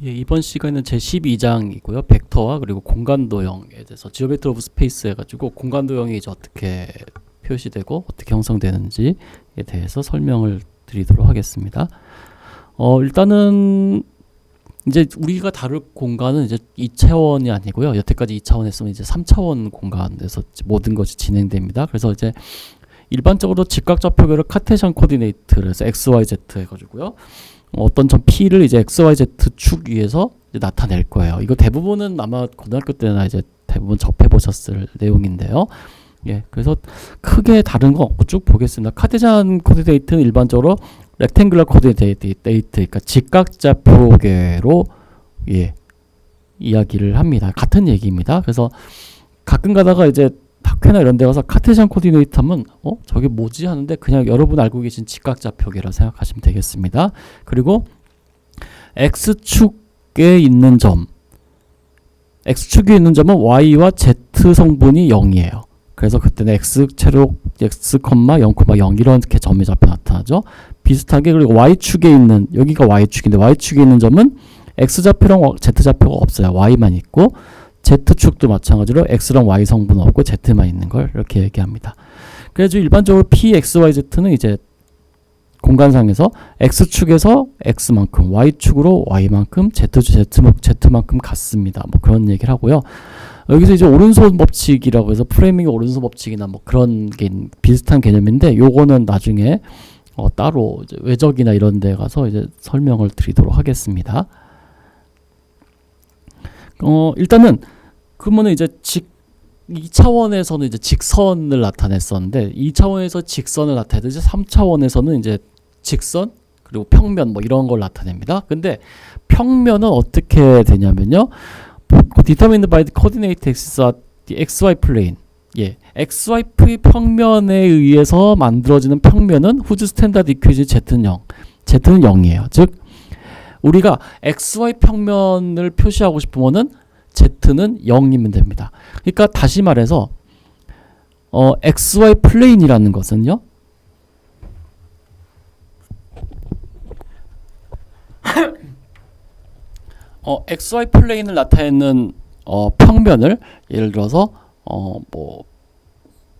예, 이번 시간은 제 12장이고요. 벡터와 그리고 공간도형에 대해서 지오메트리 오브 스페이스 해가지고 공간도형이 이제 어떻게 표시되고 어떻게 형성되는지에 대해서 설명을 드리도록 하겠습니다. 일단은 이제 우리가 다룰 공간은 이제 2차원이 아니고요. 여태까지 2차원 했으면 이제 3차원 공간에서 모든 것이 진행됩니다. 그래서 이제 일반적으로 직각좌표계를 카테시안 코디네이트를 해서 x, y, z 해가지고요. 어떤 점 P를 이제 x, y, z 축 위에서 이제 나타낼 거예요. 이거 대부분은 아마 고등학교 때나 이제 대부분 접해 보셨을 내용인데요. 예, 그래서 크게 다른 거 없고 쭉 보겠습니다. 카테시안 코디네이트는 일반적으로 렉탱글러 코디네이트, 그러니까 직각좌표계로 예, 이야기를 합니다. 같은 얘기입니다. 그래서 가끔 가다가 이제 학회나 이런 데 가서 카테시안 코디네이트 하면 저게 뭐지 하는데 그냥 여러분 알고 계신 직각좌표계라 생각하시면 되겠습니다. 그리고 x축에 있는 점, x축에 있는 점은 y와 z 성분이 0이에요. 그래서 그때는 x채로 x, 0,0 이렇게 점의 좌표 나타나죠. 비슷하게 그리고 y축에 있는, 여기가 y축인데 y축에 있는 점은 x좌표랑 z좌표가 없어요. y만 있고, z축도 마찬가지로 x랑 y 성분 없고 z만 있는 걸 이렇게 얘기합니다. 그래서 일반적으로 p, x, y, z는 이제 공간상에서 x축에서 x만큼, y축으로 y만큼, z만큼 같습니다. 뭐 그런 얘기를 하고요. 여기서 이제 오른손 법칙이라고 해서 프레밍의 오른손 법칙이나 뭐 그런 게 비슷한 개념인데 요거는 나중에 따로 이제 외적이나 이런 데 가서 이제 설명을 드리도록 하겠습니다. 일단은 그러면은 이제 2차원에서는 이제 직선을 나타냈었는데 2차원에서 직선을 나타내듯이 3차원에서는 이제 직선 그리고 평면 뭐 이런 걸 나타냅니다. 근데 평면은 어떻게 되냐면요. determined by the coordinate axis at the xy plane. 예, xy 평면에 의해서 만들어지는 평면은 whose standard equation z는 0. z는 0이에요. 즉 우리가 xy 평면을 표시하고 싶으면은 z는 0이면 됩니다. 그러니까 다시 말해서 xy 플레인이라는 것은요. xy 플레인을 나타내는 평면을 예를 들어서 뭐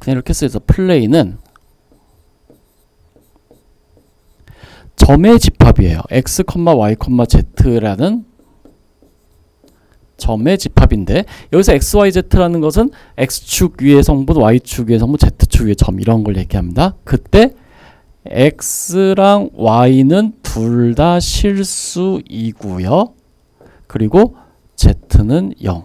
그냥 이렇게 써서 플레인은 점의 집합이에요. x, y, z라는 점의 집합인데 여기서 x, y, z라는 것은 x축 위의 성분, y축 위의 성분, z축 위의 점 이런 걸 얘기합니다. 그때 x랑 y는 둘 다 실수이고요. 그리고 z는 0.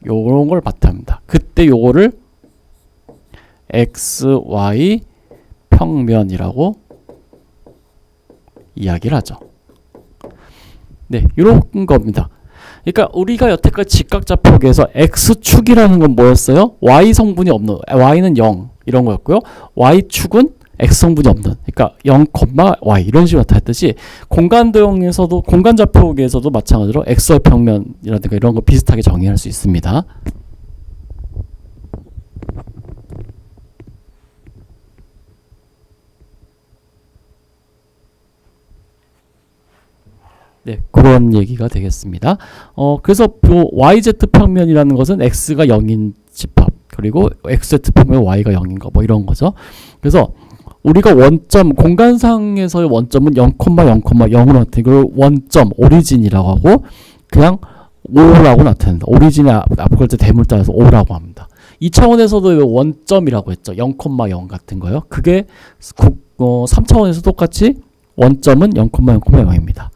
요런 걸 바탕입니다. 그때 요거를 xy 평면이라고 이야기를 하죠. 네, 이런 겁니다. 그러니까 우리가 여태까지 직각좌표계에서 x축이라는 건 뭐였어요? y 성분이 없는, y는 0 이런 거였고요. y축은 x 성분이 없는, 그러니까 0, y 이런 식으로 나타냈듯이 공간도형에서도 공간좌표계에서도 마찬가지로 xy 평면이라든가 이런 거 비슷하게 정의할 수 있습니다. 네, 그런 얘기가 되겠습니다. 그래서 YZ 평면이라는 것은 X가 0인 집합, 그리고 XZ 평면 Y가 0인 거, 뭐 이런 거죠. 그래서 우리가 원점, 공간상에서의 원점은 0,0,0으로 나타내고, 이걸 원점, 오리진이라고 하고, 그냥 O라고 나타낸다. 오리진의 앞글자 대물 따라서 O라고 합니다. 2차원에서도 원점이라고 했죠. 0,0 같은 거요. 그게 3차원에서 똑같이 원점은 0,0,0입니다.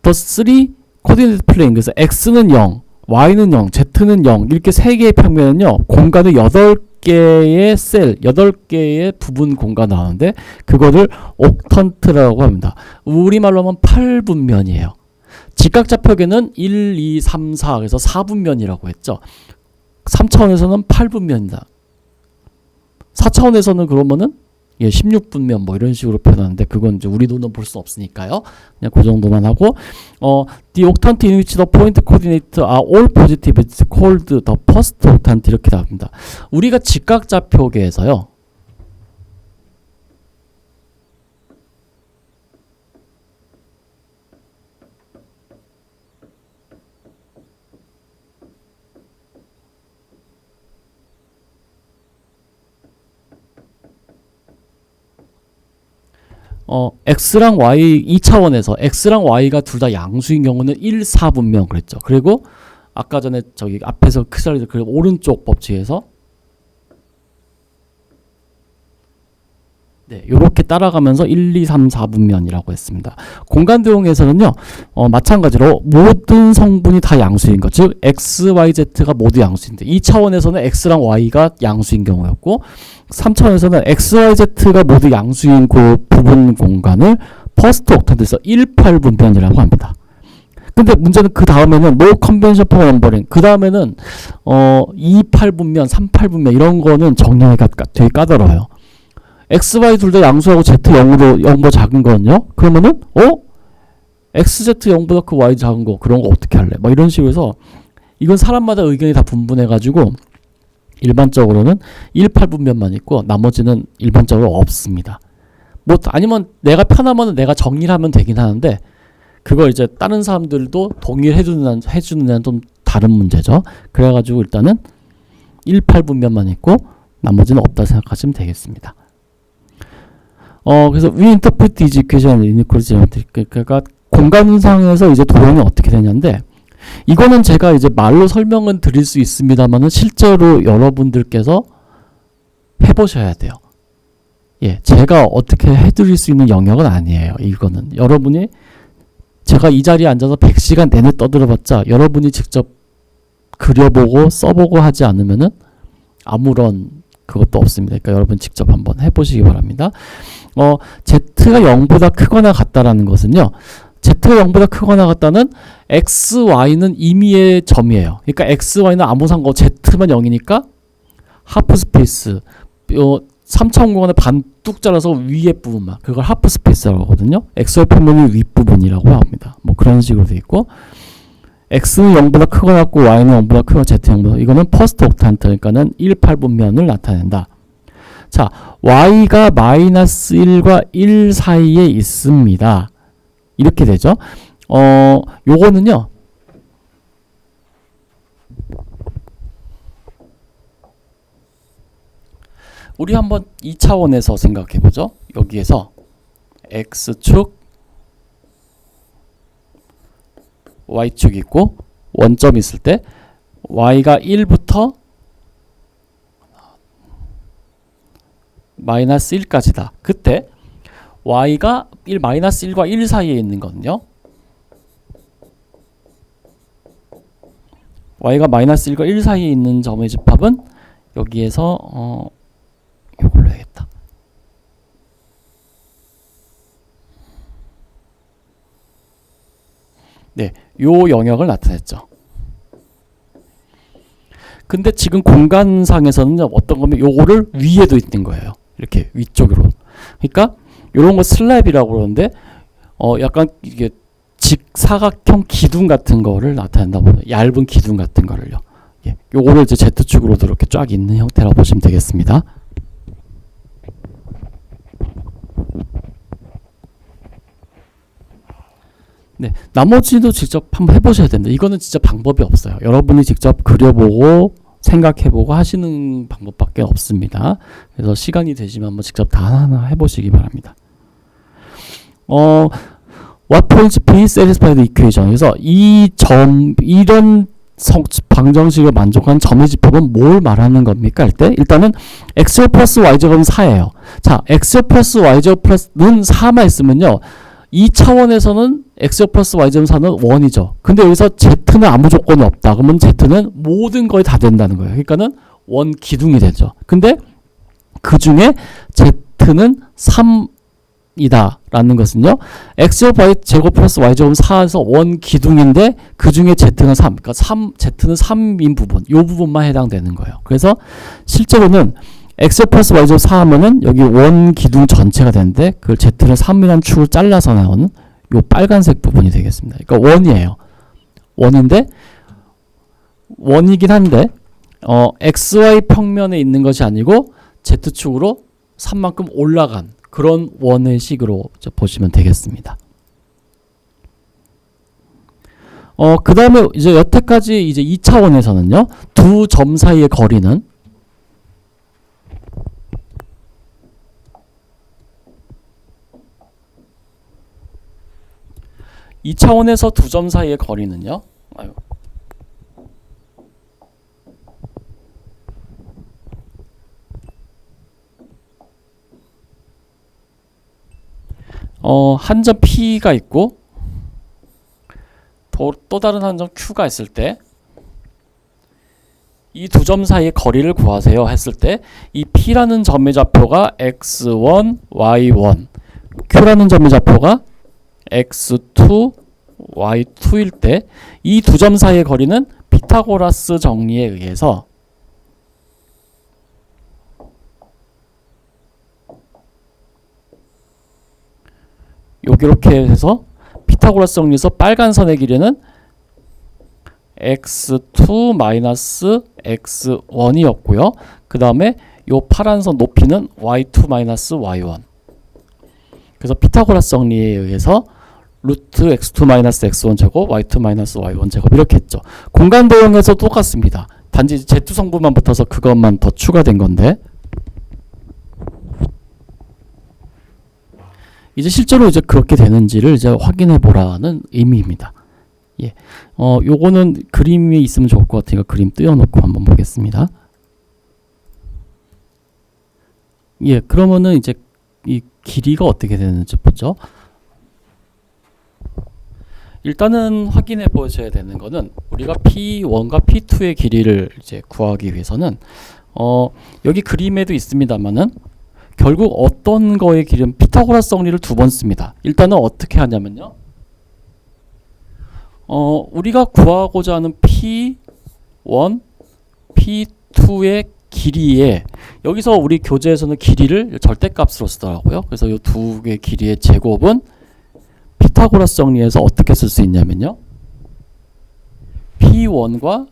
the 3 coordinate plane, 그래서 x는 0, y는 0, z는 0 이렇게 세 개의 평면은요 공간의 8개의 셀, 8개의 부분 공간 나오는데 그거를 옥턴트라고 합니다. 우리말로 하면 8분면이에요. 직각좌표계는 1, 2, 3, 4 그래서 4분면이라고 했죠. 3차원에서는 8분면이다. 4차원에서는 그러면은 16분면 뭐 이런 식으로 표현하는데 그건 이제 우리 눈은 볼 수 없으니까요. 그냥 그 정도만 하고 the octant in which the point coordinate are all positive is called the first octant 이렇게 나옵니다. 우리가 직각좌표계에서요. x랑 y 2차원에서 x랑 y가 둘 다 양수인 경우는 1, 4분명 그랬죠. 그리고 아까 전에 저기 앞에서 크살리드 그 오른쪽 법칙에서 네, 요렇게 따라가면서 1, 2, 3, 4분면이라고 했습니다. 공간도형에서는요, 마찬가지로 모든 성분이 다 양수인 것, 즉 x, y, z가 모두 양수인데 2차원에서는 x랑 y가 양수인 경우였고 3차원에서는 x, y, z가 모두 양수인 그 부분 공간을 퍼스트 옥탄트에서 18분면이라고 합니다. 근데 문제는 그 다음에는 no convention for numbering, 그 다음에는 28분면, 38분면 이런 거는 정리하기가 되게 까다로워요. x, y 둘 다 양수하고 z 0보다 작은 거는요? 그러면은 x, z 0보다 그 y 작은 거 그런 거 어떻게 할래? 막 이런 식으로 해서 이건 사람마다 의견이 다 분분해가지고 일반적으로는 18분면만 있고 나머지는 일반적으로 없습니다. 뭐 아니면 내가 편하면 내가 정리를 하면 되긴 하는데 그걸 이제 다른 사람들도 동의를 해주느냐는 좀 다른 문제죠. 그래가지고 일단은 18분면만 있고 나머지는 없다 생각하시면 되겠습니다. 그래서 we interpret these equation inequality geometry. 그러니까 공간상에서 이제 도형이 어떻게 되냐인데 이거는 제가 이제 말로 설명은 드릴 수 있습니다만은 실제로 여러분들께서 해보셔야 돼요. 예, 제가 어떻게 해드릴 수 있는 영역은 아니에요. 이거는 여러분이 제가 이 자리에 앉아서 100시간 내내 떠들어봤자 여러분이 직접 그려보고 써보고 하지 않으면은 아무런 그것도 없습니다. 그러니까 여러분 직접 한번 해보시기 바랍니다. z가 0보다 크거나 같다라는 것은요. z가 0보다 크거나 같다는 x, y는 임의의 점이에요. 그러니까 x, y는 아무 상관 z만 0이니까 하프 스페이스 3차원 공간을 반 뚝 잘라서 위에 부분만 그걸 하프 스페이스라고 하거든요. xy 평면이 윗부분이라고 합니다. 뭐 그런 식으로 돼 있고 x는 0보다 크거나 같고 y는 0보다 크거나 z 0보다 이거는 퍼스트 옥탄트 그러니까는 18분면을 나타낸다. 자, y가 마이너스 1과 1 사이에 있습니다. 이렇게 되죠. 요거는요. 우리 한번 2차원에서 생각해 보죠. 여기에서 x축, y축 있고 원점 있을 때 y가 1부터 마이너스 1까지다. 그때 y가 마이너스 1과 1 사이에 있는 거는요. y가 마이너스 1과 1 사이에 있는 점의 집합은 여기에서 이걸로 해야겠다. 네, 요 영역을 나타냈죠. 근데 지금 공간상에서는 어떤 거면 요거를 위에도 있는 거예요. 이렇게 위쪽으로. 그러니까 요런 거 슬랩이라고 그러는데 약간 이게 직사각형 기둥 같은 거를 나타낸다고 해요. 얇은 기둥 같은 거를요. 예, 요거를 이제 Z축으로도 이렇게 쫙 있는 형태라고 보시면 되겠습니다. 네, 나머지도 직접 한번 해보셔야 됩니다. 이거는 진짜 방법이 없어요. 여러분이 직접 그려보고 생각해보고 하시는 방법밖에 없습니다. 그래서 시간이 되시면 한번 직접 다 하나 해보시기 바랍니다. What points be satisfied equation. 그래서 이런 방정식을 만족한 점의 집합은 뭘 말하는 겁니까? 할 때 일단은 x제곱 플러스 y제곱은 4예요. 자, x제곱 플러스 y제곱 플러스는 4만 있으면요. 2차원에서는 x제곱 플러스 y제곱 4는 1이죠. 근데 여기서 z는 아무 조건이 없다. 그러면 z는 모든 거에 다 된다는 거예요. 그러니까는 원 기둥이 되죠. 근데 그 중에 z는 3이다 라는 것은요. x제곱 y제곱 플러스 y제곱은 4에서 원 기둥인데 그 중에 z는 3. 그러니까 z는 3인 부분. 이 부분만 해당되는 거예요. 그래서 실제로는 x 플러스 y제곱 4 하면은 여기 원 기둥 전체가 되는데 그걸 z를 3이라는 축으로 잘라서 나오는 요 빨간색 부분이 되겠습니다. 그러니까 원이에요. 원인데 원이긴 한데 xy 평면에 있는 것이 아니고 z축으로 3만큼 올라간 그런 원의 식으로 보시면 되겠습니다. 그 다음에 이제 여태까지 이제 2차원에서는요. 두 점 사이의 거리는 2차원에서 두 점 사이의 거리는요. 한 점 P가 있고 또 다른 한 점 Q가 있을 때 이 두 점 사이의 거리를 구하세요 했을 때 이 P라는 점의 좌표가 x1, y1, Q라는 점의 좌표가 x2, y2일 때 이 두 점 사이의 거리는 피타고라스 정리에 의해서 이렇게 해서 피타고라스 정리에서 빨간 선의 길이는 x2 x1이었고요. 그 다음에 요 파란 선 높이는 y2 y1. 그래서 피타고라스 정리에 의해서 루트 x2 x1 제곱 y2 y1 제곱 이렇게 했죠. 공간 도형에서 똑같습니다. 단지 z 성분만 붙어서 그것만 더 추가된 건데 이제 실제로 이제 그렇게 되는지를 이제 확인해 보라는 의미입니다. 예. 요거는 그림이 있으면 좋을 것 같으니까 그림 띄워놓고 한번 보겠습니다. 예, 그러면은 이제 이 길이가 어떻게 되는지 보죠. 일단은 확인해 보셔야 되는 거는 우리가 P1과 P2의 길이를 이제 구하기 위해서는 여기 그림에도 있습니다만은 결국 어떤 거의 길이는 피타고라스 정리를 두 번 씁니다. 일단은 어떻게 하냐면요. 우리가 구하고자 하는 P1, P2의 길이에 여기서 우리 교재에서는 길이를 절대값으로 쓰더라고요. 그래서 이 두 개의 길이의 제곱은 피타고라스 정리에서 어떻게 쓸 수 있냐면요. P1과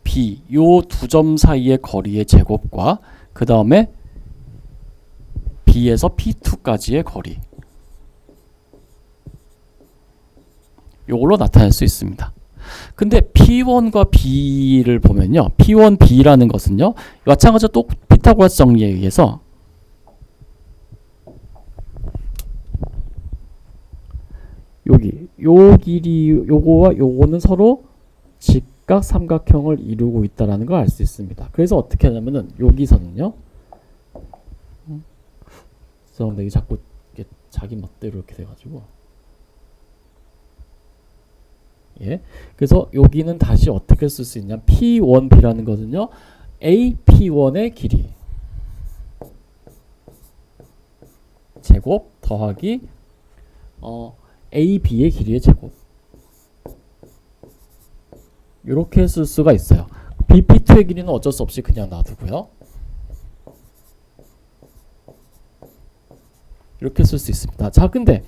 P 요 두 점 사이의 거리의 제곱과 그 다음에 B에서 P2까지의 거리 요걸로 나타낼 수 있습니다. 근데 P1과 B를 보면요. P1, B라는 것은요. 마찬가지로 또 피타고라스 정리에 의해서 여기 요 길이 요거와 요거는 서로 직각 삼각형을 이루고 있다라는 걸 알 수 있습니다. 그래서 어떻게 하냐면은 여기서는요. 근데 이게 자꾸 자기 멋대로 이렇게 돼가지고 예. 그래서 여기는 다시 어떻게 쓸 수 있냐? P1B라는 것은요. AP1의 길이 제곱 더하기 AB의 길이의 제곱 이렇게 쓸 수가 있어요. BP2의 길이는 어쩔 수 없이 그냥 놔두고요. 이렇게 쓸 수 있습니다. 자, 근데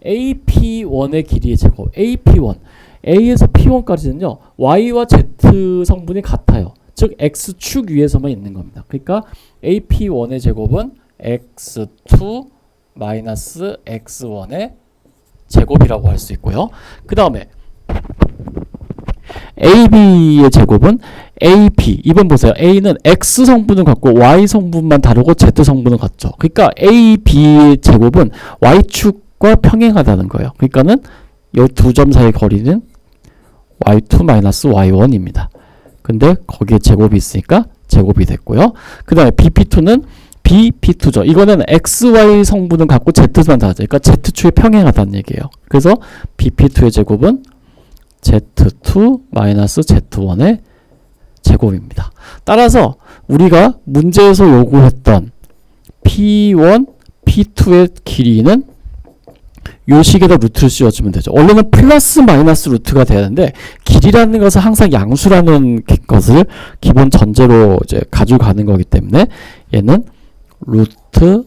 AP1의 길이의 제곱 AP1 A에서 P1까지는요. Y와 Z 성분이 같아요. 즉 X축 위에서만 있는 겁니다. 그러니까 AP1의 제곱은 X2 마이너스 X1의 제곱이라고 할 수 있고요. 그 다음에 AB의 제곱은 AP 이번 보세요. A는 X 성분을 갖고 Y 성분만 다르고 Z 성분은 같죠. 그러니까 AB의 제곱은 Y축과 평행하다는 거예요. 그러니까는 이 두 점 사이의 거리는 y2 마이너스 y1입니다. 근데 거기에 제곱이 있으니까 제곱이 됐고요. 그 다음에 BP2는 BP2죠. 이거는 XY 성분은 갖고 Z만 다르죠. 그러니까 Z축에 평행하다는 얘기예요. 그래서 BP2의 제곱은 Z2 마이너스 Z1의 제곱입니다. 따라서 우리가 문제에서 요구했던 P1, P2의 길이는 요 식에다 루트를 씌워주면 되죠. 원래는 플러스 마이너스 루트가 되는데 길이라는 것은 항상 양수라는 것을 기본 전제로 이제 가지고 가는 거기 때문에 얘는 루트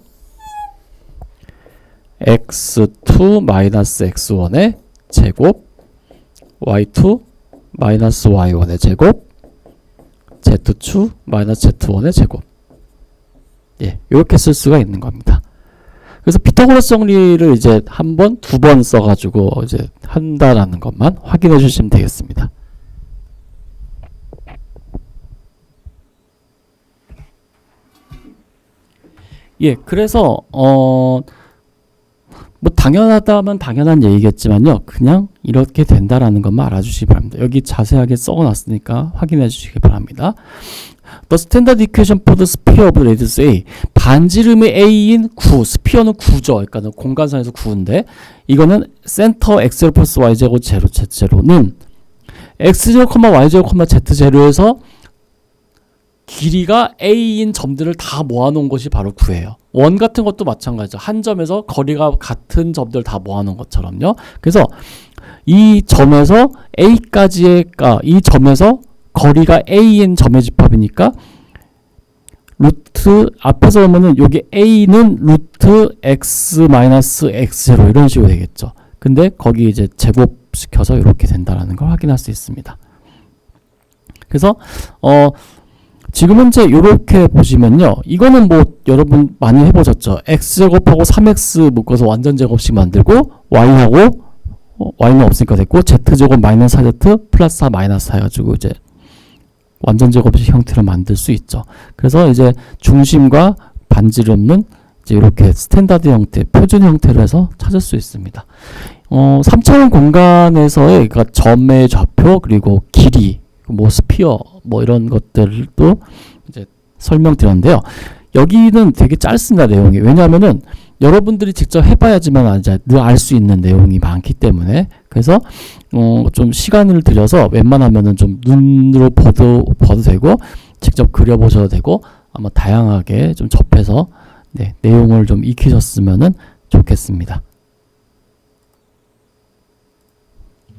x2 마이너스 x1의 제곱 y2 마이너스 y1의 제곱 z2 마이너스 z1의 제곱 예, 이렇게 쓸 수가 있는 겁니다. 그래서 피타고라스 정리를 이제 한 번, 두 번 써가지고 이제 한다라는 것만 확인해 주시면 되겠습니다. 예, 그래서 뭐 당연하다면 당연한 얘기겠지만요. 그냥 이렇게 된다라는 것만 알아주시기 바랍니다. 여기 자세하게 써놨으니까 확인해 주시기 바랍니다. The standard equation for the sphere of radius A. 반지름의 A인 9. 스피어는 9죠. 그러니까 공간상에서 9인데 이거는 센터 x0 플러스 y0, 0, z0는 x0, y0, z0에서 길이가 A인 점들을 다 모아놓은 것이 바로 9예요. 원 같은 것도 마찬가지죠. 한 점에서 거리가 같은 점들 다 모아놓은 것처럼요. 그래서 이 점에서 A까지의 이 점에서 거리가 A인 점의 집합이니까 루트 앞에서 보면은 여기 A는 루트 x 마이너스 x0 이런 식으로 되겠죠. 근데 거기 이제 제곱시켜서 이렇게 된다라는 걸 확인할 수 있습니다. 그래서 지금 현재 이렇게 보시면요. 이거는 뭐 여러분 많이 해보셨죠. x제곱하고 3x 묶어서 완전 제곱식 만들고 y하고 y는 없으니까 됐고 z제곱 마이너스 4z 플러스 4 마이너스 4 해가지고 이제 완전 제곱식 형태로 만들 수 있죠. 그래서 이제 중심과 반지름은 이제 이렇게 스탠다드 형태, 표준 형태로 해서 찾을 수 있습니다. 3차원 공간에서의 그러니까 점의 좌표 그리고 길이 뭐 스피어 뭐 이런 것들도 이제 설명드렸는데요. 여기는 되게 짧습니다. 내용이. 왜냐하면은 여러분들이 직접 해봐야지만 늘 알 수 있는 내용이 많기 때문에 그래서 좀 시간을 들여서 웬만하면은 좀 눈으로 봐도 되고 직접 그려보셔도 되고 아마 다양하게 좀 접해서 내용을 좀 익히셨으면은 좋겠습니다.